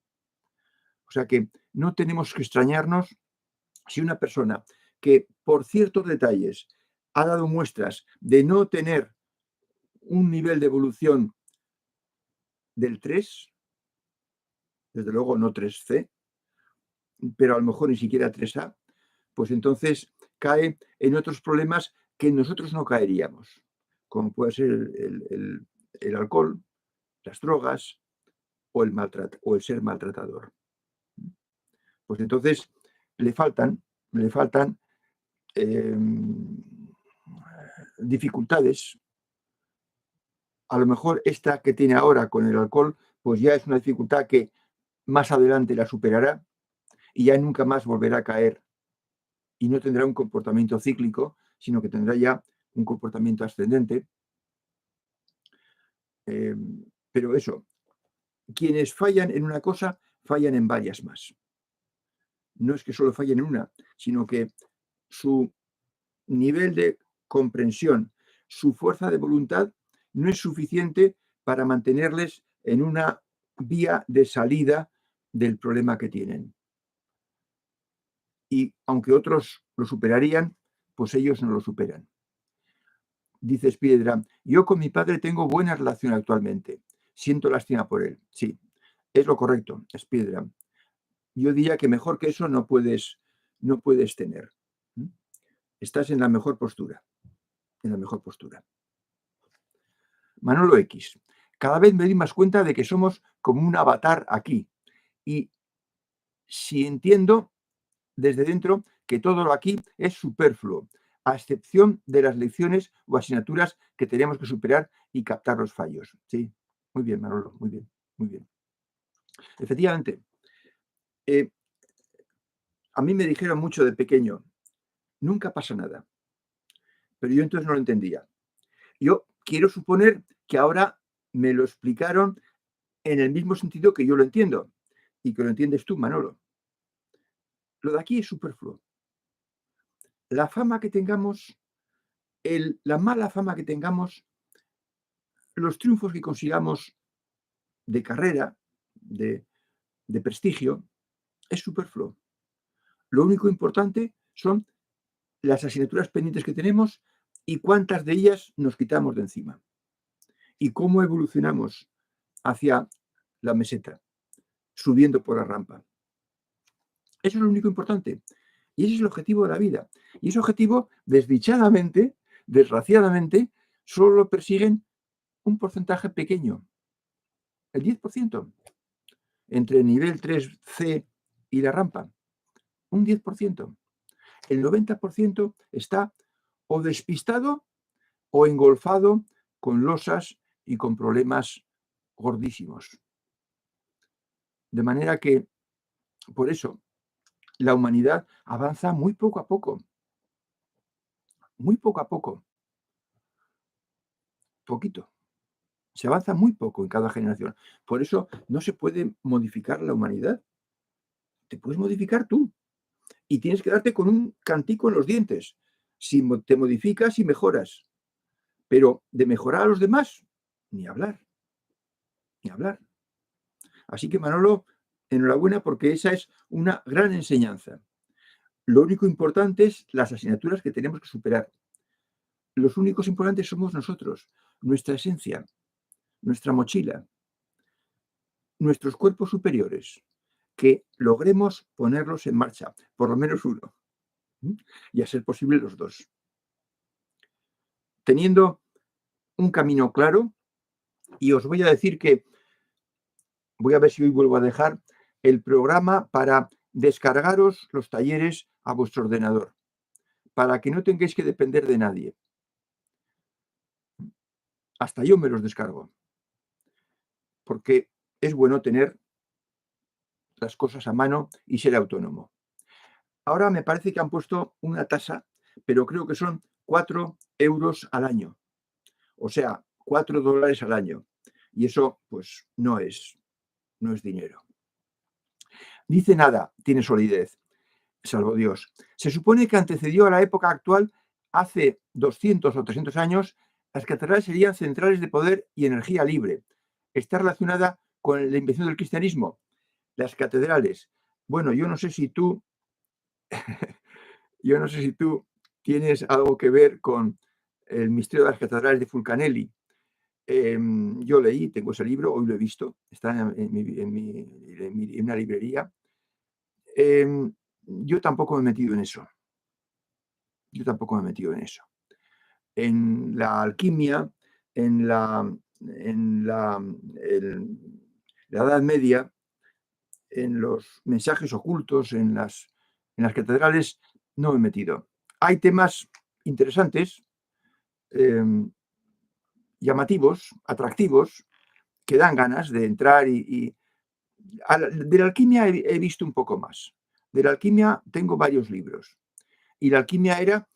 O sea que no tenemos que extrañarnos si una persona que por ciertos detalles ha dado muestras de no tener un nivel de evolución del 3, desde luego no 3C, pero a lo mejor ni siquiera 3A, pues entonces cae en otros problemas que nosotros no caeríamos, como puede ser el alcohol, las drogas o el ser maltratador. Pues entonces le faltan dificultades. A lo mejor esta que tiene ahora con el alcohol, pues ya es una dificultad que más adelante la superará y ya nunca más volverá a caer y no tendrá un comportamiento cíclico, sino que tendrá ya un comportamiento ascendente. Pero eso, quienes fallan en una cosa, fallan en varias más. No es que solo fallen en una, sino que su nivel de comprensión, su fuerza de voluntad no es suficiente para mantenerles en una vía de salida del problema que tienen. Y aunque otros lo superarían, pues ellos no lo superan. Dice Spiderman, yo con mi padre tengo buena relación actualmente. Siento lástima por él. Sí, es lo correcto, Spiderman. Yo diría que mejor que eso no puedes tener. Estás en la mejor postura. En la mejor postura. Manolo X. Cada vez me doy más cuenta de que somos como un avatar aquí. Y si entiendo desde dentro que todo lo aquí es superfluo, a excepción de las lecciones o asignaturas que tenemos que superar y captar los fallos. Sí, muy bien, Manolo, muy bien, muy bien. Efectivamente, eh, a mí me dijeron mucho de pequeño, nunca pasa nada, pero yo entonces no lo entendía. Yo quiero suponer que ahora me lo explicaron en el mismo sentido que yo lo entiendo y que lo entiendes tú, Manolo. Lo de aquí es superfluo. La fama que tengamos, la mala fama que tengamos, los triunfos que consigamos de carrera, de prestigio, es superfluo. Lo único importante son las asignaturas pendientes que tenemos y cuántas de ellas nos quitamos de encima. Y cómo evolucionamos hacia la meseta, subiendo por la rampa. Eso es lo único importante. Y ese es el objetivo de la vida. Y ese objetivo, desdichadamente, desgraciadamente, solo lo persiguen un porcentaje pequeño, el 10%, entre el nivel 3C y la rampa, un 10%. El 90% está o despistado o engolfado con losas y con problemas gordísimos. De manera que, por eso, la humanidad avanza muy poco a poco. Muy poco a poco. Poquito. Se avanza muy poco en cada generación. Por eso no se puede modificar la humanidad. Te puedes modificar tú. Y tienes que darte con un cantico en los dientes. Si te modificas y mejoras. Pero de mejorar a los demás, ni hablar. Ni hablar. Así que, Manolo, enhorabuena porque esa es una gran enseñanza. Lo único importante es las asignaturas que tenemos que superar. Los únicos importantes somos nosotros, nuestra esencia, nuestra mochila, nuestros cuerpos superiores, que logremos ponerlos en marcha, por lo menos uno, y a ser posible los dos. Teniendo un camino claro, y os voy a decir que voy a ver si hoy vuelvo a dejar el programa para descargaros los talleres a vuestro ordenador, para que no tengáis que depender de nadie. Hasta yo me los descargo, porque es bueno tener las cosas a mano y ser autónomo. Ahora me parece que han puesto una tasa, pero creo que son 4 euros al año. O sea, $4 al año. Y eso, pues, no es dinero. Dice nada, tiene solidez, salvo Dios. Se supone que antecedió a la época actual, hace 200 o 300 años, las catedrales serían centrales de poder y energía libre. Está relacionada con la invención del cristianismo. Las catedrales. Bueno, yo no sé si tú tienes algo que ver con el misterio de las catedrales de Fulcanelli. Yo leí, tengo ese libro, hoy lo he visto, está en una librería. Yo tampoco me he metido en eso. En la alquimia, en la Edad Media, en los mensajes ocultos, en las catedrales, no me he metido. Hay temas interesantes, llamativos, atractivos, que dan ganas de entrar de la alquimia he visto un poco más. De la alquimia tengo varios libros. Y la alquimia era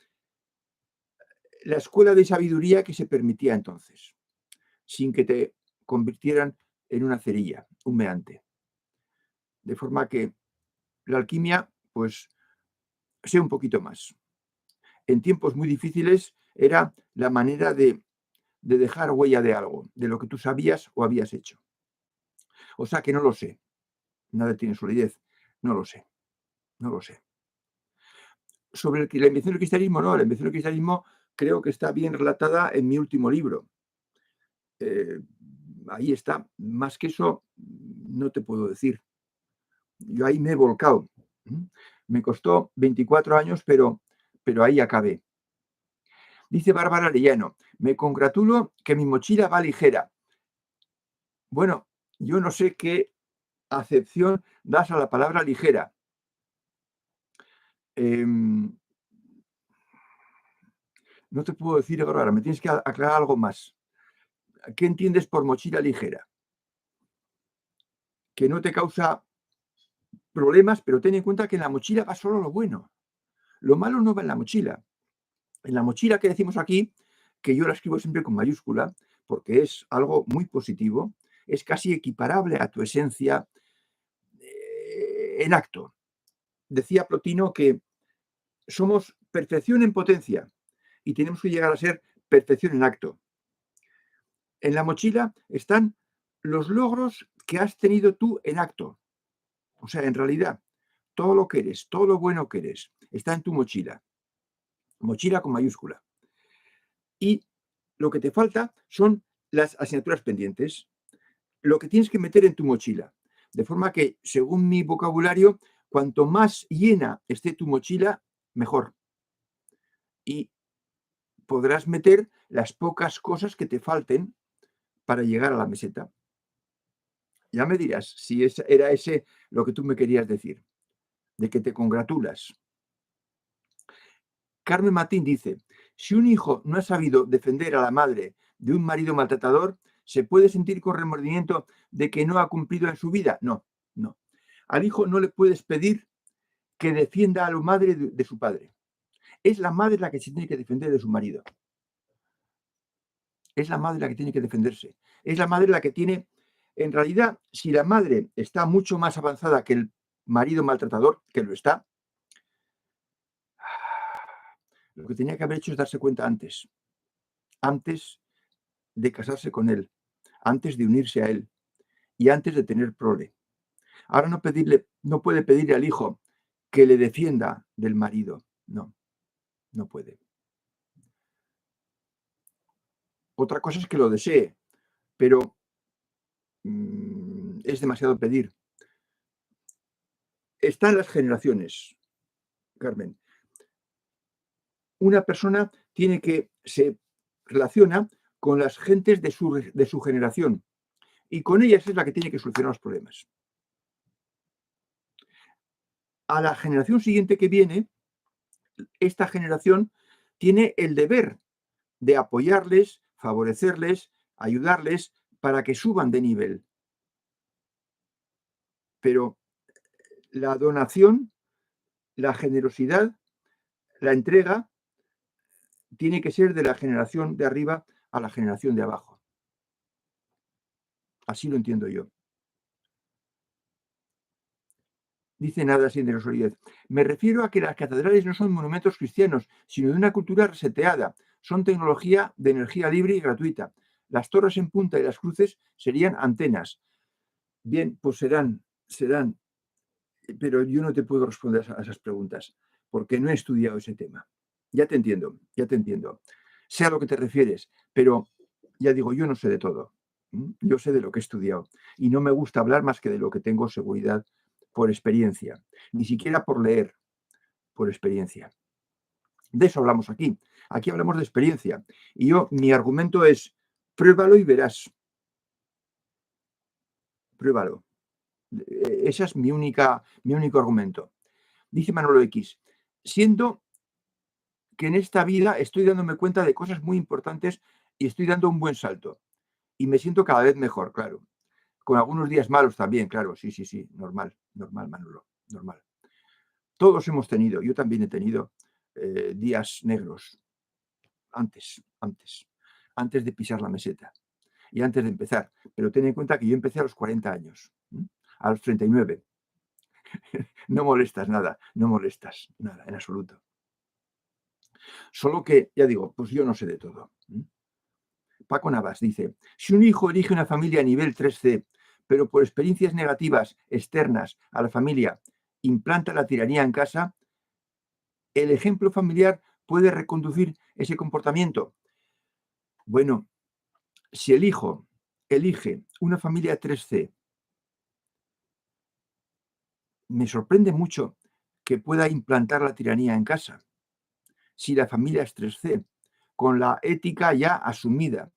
la escuela de sabiduría que se permitía entonces, sin que te convirtieran en una cerilla, un meante. De forma que la alquimia, pues, sé un poquito más. En tiempos muy difíciles era la manera de dejar huella de algo, de lo que tú sabías o habías hecho. O sea que no lo sé. Nada tiene solidez. No lo sé. Sobre la invención del cristianismo, no. La invención del cristianismo creo que está bien relatada en mi último libro. Ahí está. Más que eso, no te puedo decir. Yo ahí me he volcado. Me costó 24 años, pero ahí acabé. Dice Bárbara Arellano, me congratulo que mi mochila va ligera. Bueno, yo no sé qué acepción das a la palabra ligera. No te puedo decir ahora, me tienes que aclarar algo más. ¿Qué entiendes por mochila ligera? Que no te causa problemas, pero ten en cuenta que en la mochila va solo lo bueno. Lo malo no va en la mochila. En la mochila que decimos aquí, que yo la escribo siempre con mayúscula, porque es algo muy positivo, es casi equiparable a tu esencia en acto. Decía Plotino que somos perfección en potencia y tenemos que llegar a ser perfección en acto. En la mochila están los logros que has tenido tú en acto. O sea, en realidad, todo lo que eres, todo lo bueno que eres, está en tu mochila. Mochila con mayúscula. Y lo que te falta son las asignaturas pendientes. Lo que tienes que meter en tu mochila. De forma que, según mi vocabulario, cuanto más llena esté tu mochila, mejor. Y podrás meter las pocas cosas que te falten para llegar a la meseta. Ya me dirás si era ese lo que tú me querías decir, de que te congratulas. Carmen Martín dice, si un hijo no ha sabido defender a la madre de un marido maltratador, ¿se puede sentir con remordimiento de que no ha cumplido en su vida? No, no. Al hijo no le puedes pedir que defienda a la madre de su padre. Es la madre la que se tiene que defender de su marido. Es la madre la que tiene que defenderse. Es la madre la que tiene, en realidad, si la madre está mucho más avanzada que el marido maltratador, que lo está, lo que tenía que haber hecho es darse cuenta antes de casarse con él, antes de unirse a él y antes de tener prole. Ahora no puede pedirle al hijo que le defienda del marido. No, no puede. Otra cosa es que lo desee, pero es demasiado pedir. Están las generaciones, Carmen. Una persona se relaciona con las gentes de su generación y con ellas es la que tiene que solucionar los problemas. A la generación siguiente que viene, esta generación tiene el deber de apoyarles, favorecerles, ayudarles para que suban de nivel. Pero la donación, la generosidad, la entrega, tiene que ser de la generación de arriba a la generación de abajo. Así lo entiendo yo. Dice Nada sin de Solidez. Me refiero a que las catedrales no son monumentos cristianos, sino de una cultura reseteada. Son tecnología de energía libre y gratuita. Las torres en punta y las cruces serían antenas. Bien, pues serán, pero yo no te puedo responder a esas preguntas, porque no he estudiado ese tema. Ya te entiendo. Sé a lo que te refieres, pero ya digo, yo no sé de todo. Yo sé de lo que he estudiado y no me gusta hablar más que de lo que tengo seguridad por experiencia, ni siquiera por leer, por experiencia. De eso hablamos aquí. Aquí hablamos de experiencia. Y mi argumento es, pruébalo y verás. Pruébalo. Ese es mi único argumento. Dice Manolo X, siento que en esta vida estoy dándome cuenta de cosas muy importantes y estoy dando un buen salto. Y me siento cada vez mejor, claro. Con algunos días malos también, claro. Sí. Normal, Manolo, normal. Todos hemos tenido, yo también he tenido días negros antes de pisar la meseta y antes de empezar. Pero ten en cuenta que yo empecé a los 40 años, a los 39. No molestas nada, en absoluto. Solo que, ya digo, pues yo no sé de todo. Paco Navas dice, si un hijo elige una familia a nivel 3C, pero por experiencias negativas externas a la familia implanta la tiranía en casa, ¿el ejemplo familiar puede reconducir ese comportamiento? Bueno, si el hijo elige una familia 3C, me sorprende mucho que pueda implantar la tiranía en casa. Si la familia es 3C, con la ética ya asumida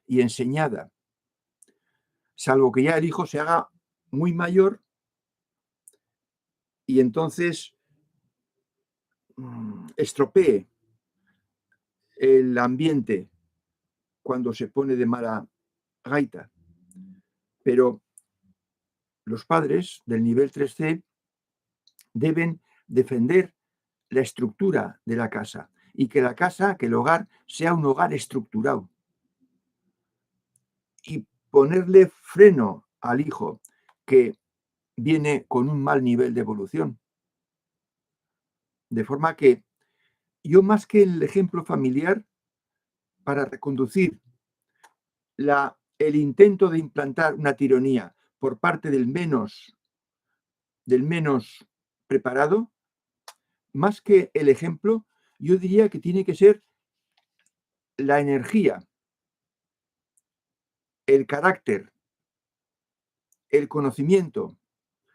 y enseñada, salvo que ya el hijo se haga muy mayor y entonces estropee el ambiente cuando se pone de mala gaita. Pero los padres del nivel 3C deben defender la estructura de la casa y que la casa, que el hogar, sea un hogar estructurado. Y ponerle freno al hijo que viene con un mal nivel de evolución. De forma que yo, más que el ejemplo familiar, para reconducir el intento de implantar una tiranía por parte del menos preparado, más que el ejemplo, yo diría que tiene que ser la energía, el carácter, el conocimiento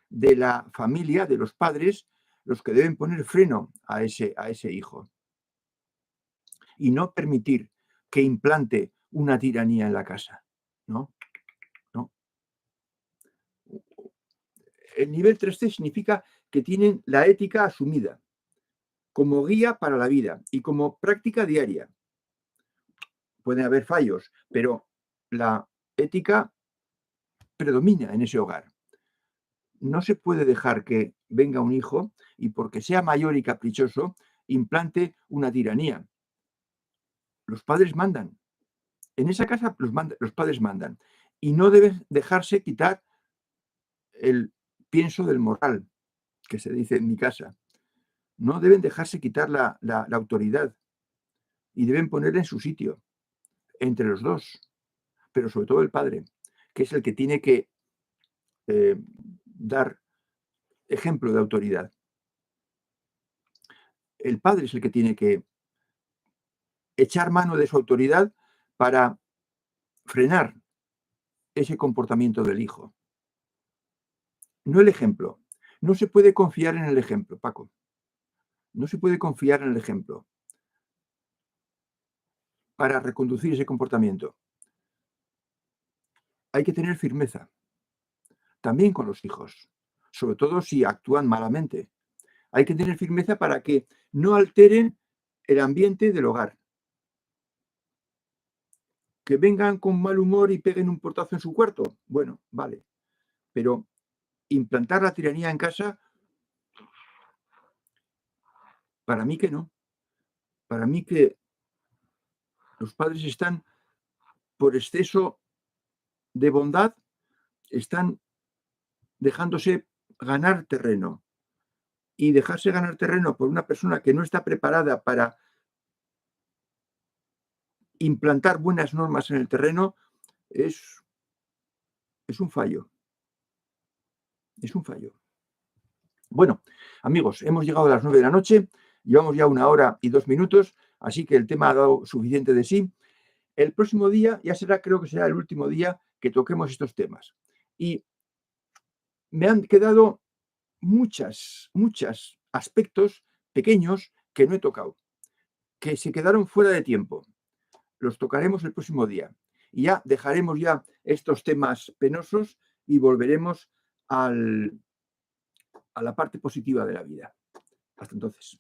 de la familia, de los padres, los que deben poner freno a ese hijo y no permitir que implante una tiranía en la casa. No, no. El nivel 3C significa que tienen la ética asumida como guía para la vida y como práctica diaria. Pueden haber fallos, pero la ética predomina en ese hogar. No se puede dejar que venga un hijo y porque sea mayor y caprichoso, implante una tiranía. Los padres mandan. En esa casa los padres mandan. Y no deben dejarse quitar el pienso del moral, que se dice en mi casa. No deben dejarse quitar la autoridad y deben ponerla en su sitio, entre los dos, pero sobre todo el padre, que es el que tiene que dar ejemplo de autoridad. El padre es el que tiene que echar mano de su autoridad para frenar ese comportamiento del hijo. No el ejemplo. No se puede confiar en el ejemplo, Paco. No se puede confiar en el ejemplo para reconducir ese comportamiento. Hay que tener firmeza, también con los hijos, sobre todo si actúan malamente. Hay que tener firmeza para que no alteren el ambiente del hogar. Que vengan con mal humor y peguen un portazo en su cuarto, bueno, vale. Pero implantar la tiranía en casa, para mí que no. Para mí que los padres están, por exceso de bondad, están dejándose ganar terreno. Y dejarse ganar terreno por una persona que no está preparada para implantar buenas normas en el terreno es un fallo. Es un fallo. Bueno, amigos, hemos llegado a las 9 de la noche, llevamos ya 1 hora y 2 minutos, así que el tema ha dado suficiente de sí. El próximo día ya será, creo que será el último día que toquemos estos temas. Y me han quedado muchos aspectos pequeños que no he tocado, que se quedaron fuera de tiempo. Los tocaremos el próximo día. Y ya dejaremos ya estos temas penosos y volveremos a la parte positiva de la vida. Hasta entonces.